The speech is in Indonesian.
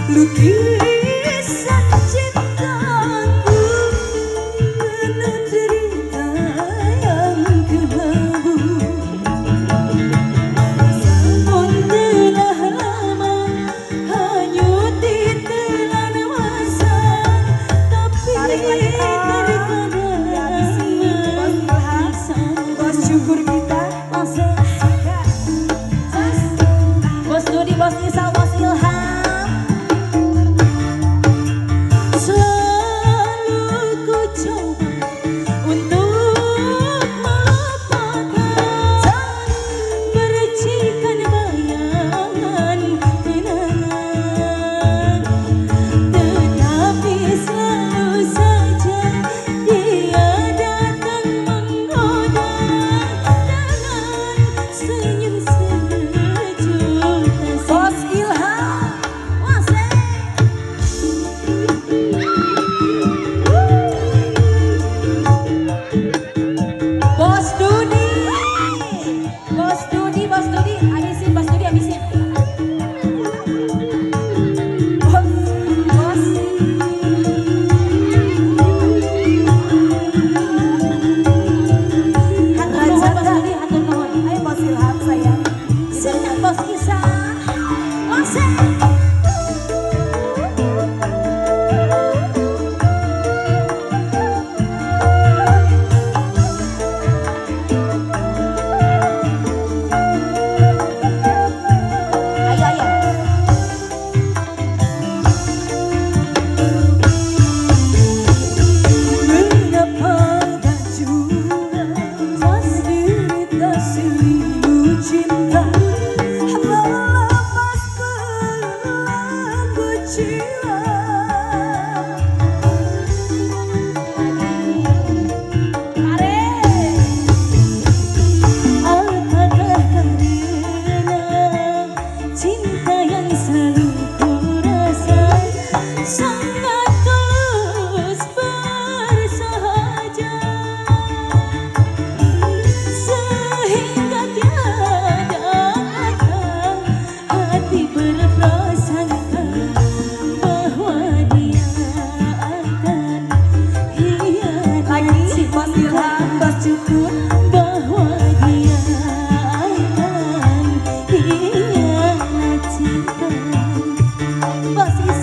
lukisan cintaku penuh cerita yang kelabu. Sampun telah lama hanyut ditelan masa, tapi terkadang bos syukur kita bos Dudi, bos Isal, bos Ilham. Selalu ku coba untuk melupakan percikan bayangan kenangan, tetapi selalu saja dia datang menggoda dengan senyum sejuta. Bos Ilham, wasek. Bos Dudi, Bos Dudi, Bos Dudi, habisin Bos Dudi, habisin. Bos, Bos. Hatur nuhun Bos Dudi, hatur nuhun. Ayo Bos Ilham sayang. Silakan Bos Isa. Wasek. Ayo, ayo. Mengapa tak juga menderita seribu cinta, melepas belenggu jiwa. Apakah karena cinta yang selalu ku rasa sangat tulus bersahaja, sehingga tiada kata hati berprasangka bahwa dia akan hianat. Lagi si Bos Ilham, Bos Cukur, bahwa dia akan hianat cinta. Bos Isa.